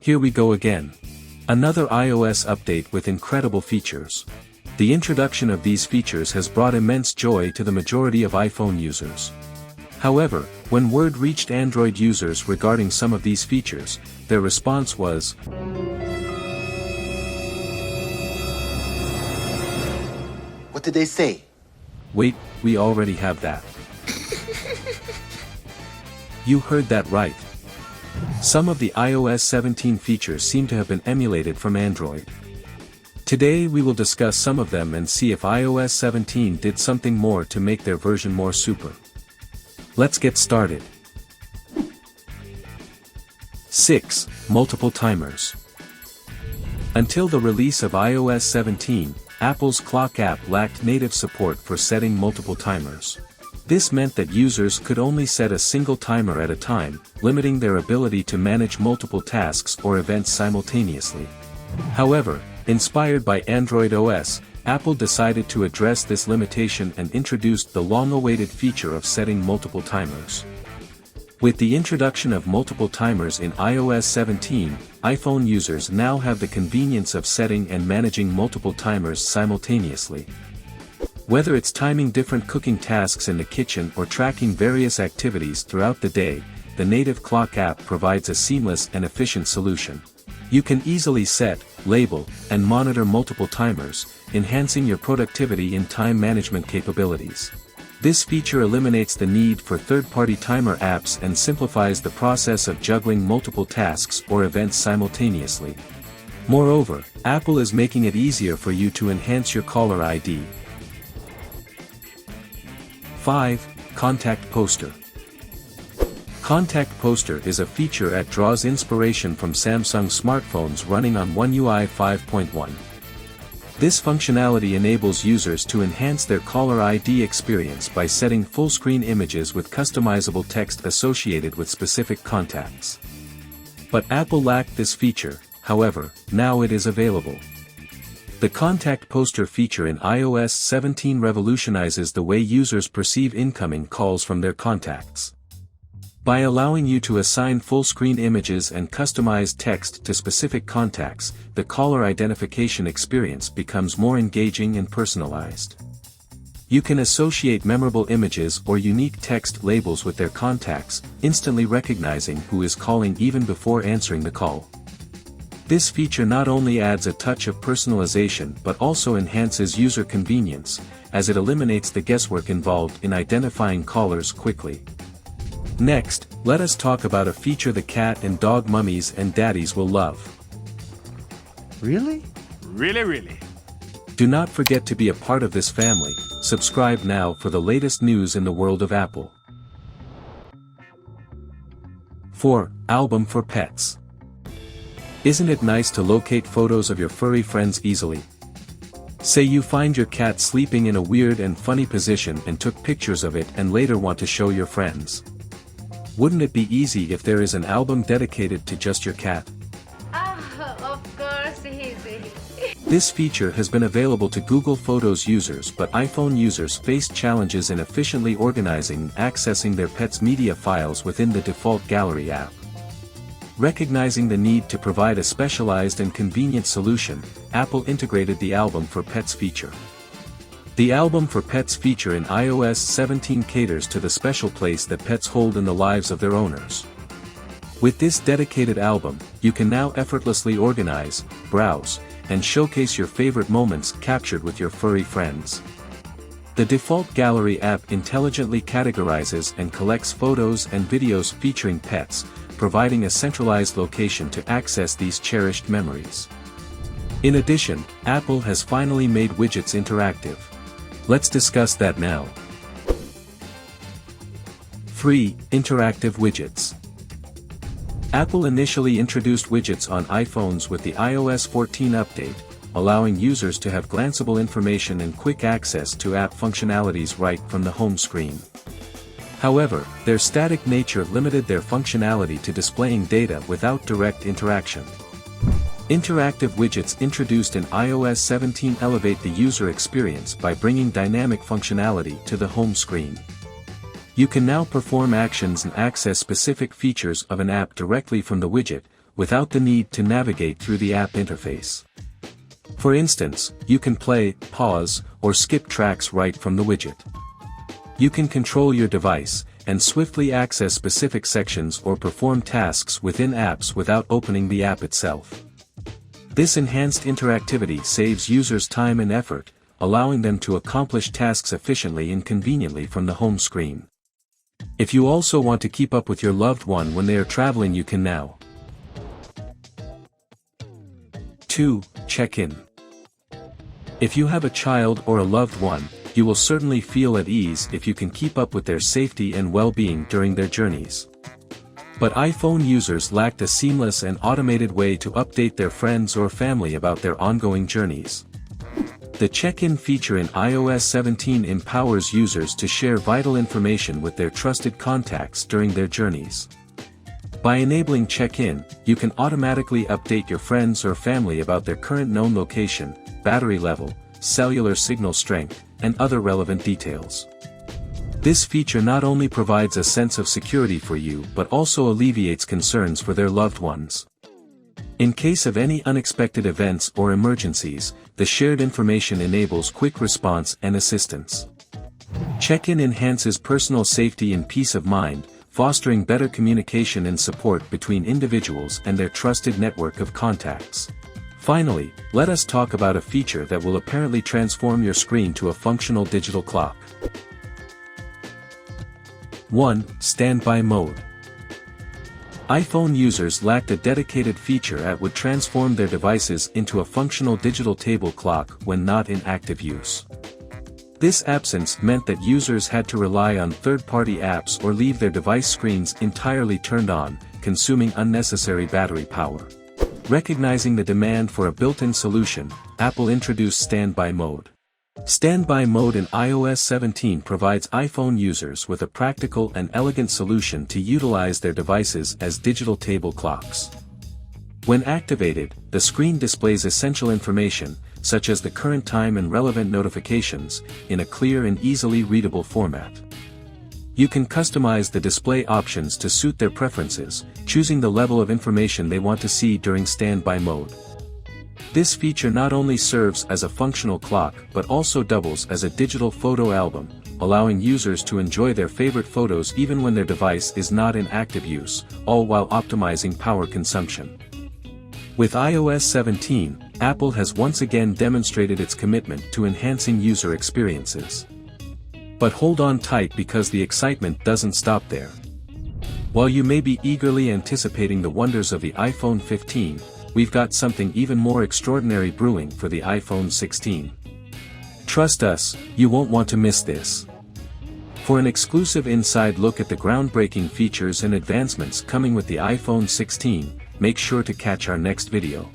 Here we go again. Another iOS update with incredible features. The introduction of these features has brought immense joy to the majority of iPhone users. However, when word reached Android users regarding some of these features, their response was, "What did they say?" "Wait, we already have that." You heard that right. Some of the iOS 17 features seem to have been emulated from Android. Today we will discuss some of them and see if iOS 17 did something more to make their version more super. Let's get started. 6. Multiple timers. Until the release of iOS 17, Apple's Clock app lacked native support for setting multiple timers. This meant that users could only set a single timer at a time, limiting their ability to manage multiple tasks or events simultaneously. However, inspired by Android OS, Apple decided to address this limitation and introduced the long-awaited feature of setting multiple timers. With the introduction of multiple timers in iOS 17, iPhone users now have the convenience of setting and managing multiple timers simultaneously. Whether it's timing different cooking tasks in the kitchen or tracking various activities throughout the day, the native Clock app provides a seamless and efficient solution. You can easily set, label, and monitor multiple timers, enhancing your productivity and time management capabilities. This feature eliminates the need for third-party timer apps and simplifies the process of juggling multiple tasks or events simultaneously. Moreover, Apple is making it easier for you to enhance your caller ID. 5. Contact Poster. Contact Poster is a feature that draws inspiration from Samsung smartphones running on One UI 5.1. This functionality enables users to enhance their caller ID experience by setting full-screen images with customizable text associated with specific contacts. But Apple lacked this feature, however, now it is available. The Contact Poster feature in iOS 17 revolutionizes the way users perceive incoming calls from their contacts. By allowing you to assign full-screen images and customized text to specific contacts, the caller identification experience becomes more engaging and personalized. You can associate memorable images or unique text labels with their contacts, instantly recognizing who is calling even before answering the call. This feature not only adds a touch of personalization but also enhances user convenience, as it eliminates the guesswork involved in identifying callers quickly. Next, let us talk about a feature the cat and dog mummies and daddies will love. Really? Really? Do not forget to be a part of this family. Subscribe now for the latest news in the world of Apple. 4. Album for pets. Isn't it nice to locate photos of your furry friends easily? Say you find your cat sleeping in a weird and funny position and took pictures of it and later want to show your friends. Wouldn't it be easy if there is an album dedicated to just your cat? Of course easy. This feature has been available to Google Photos users, but iPhone users face challenges in efficiently organizing and accessing their pet's media files within the default Gallery app. Recognizing the need to provide a specialized and convenient solution, Apple integrated the Album for Pets feature. The Album for Pets feature in iOS 17 caters to the special place that pets hold in the lives of their owners. With this dedicated album, you can now effortlessly organize, browse, and showcase your favorite moments captured with your furry friends. The default Gallery app intelligently categorizes and collects photos and videos featuring pets, providing a centralized location to access these cherished memories. In addition, Apple has finally made widgets interactive. Let's discuss that now. 3. Interactive widgets. Apple initially introduced widgets on iPhones with the iOS 14 update, allowing users to have glanceable information and quick access to app functionalities right from the home screen. However, their static nature limited their functionality to displaying data without direct interaction. Interactive widgets introduced in iOS 17 elevate the user experience by bringing dynamic functionality to the home screen. You can now perform actions and access specific features of an app directly from the widget, without the need to navigate through the app interface. For instance, you can play, pause, or skip tracks right from the widget. You can control your device, and swiftly access specific sections or perform tasks within apps without opening the app itself. This enhanced interactivity saves users time and effort, allowing them to accomplish tasks efficiently and conveniently from the home screen. If you also want to keep up with your loved one when they are traveling, you can now. 2. Check-in. If you have a child or a loved one, you will certainly feel at ease if you can keep up with their safety and well-being during their journeys. But iPhone users lacked a seamless and automated way to update their friends or family about their ongoing journeys. The check-in feature in iOS 17 empowers users to share vital information with their trusted contacts during their journeys. By enabling check-in, you can automatically update your friends or family about their current known location, battery level, cellular signal strength, and other relevant details. This feature not only provides a sense of security for you but also alleviates concerns for their loved ones. In case of any unexpected events or emergencies, the shared information enables quick response and assistance. Check-in enhances personal safety and peace of mind, fostering better communication and support between individuals and their trusted network of contacts. Finally, let us talk about a feature that will apparently transform your screen to a functional digital clock. 1. Standby mode. iPhone users lacked a dedicated feature that would transform their devices into a functional digital table clock when not in active use. This absence meant that users had to rely on third-party apps or leave their device screens entirely turned on, consuming unnecessary battery power. Recognizing the demand for a built-in solution, Apple introduced Standby Mode. Standby Mode in iOS 17 provides iPhone users with a practical and elegant solution to utilize their devices as digital table clocks. When activated, the screen displays essential information, such as the current time and relevant notifications, in a clear and easily readable format. You can customize the display options to suit their preferences, choosing the level of information they want to see during standby mode. This feature not only serves as a functional clock but also doubles as a digital photo album, allowing users to enjoy their favorite photos even when their device is not in active use, all while optimizing power consumption. With iOS 17, Apple has once again demonstrated its commitment to enhancing user experiences. But hold on tight because the excitement doesn't stop there. While you may be eagerly anticipating the wonders of the iPhone 15, we've got something even more extraordinary brewing for the iPhone 16. Trust us, you won't want to miss this. For an exclusive inside look at the groundbreaking features and advancements coming with the iPhone 16, make sure to catch our next video.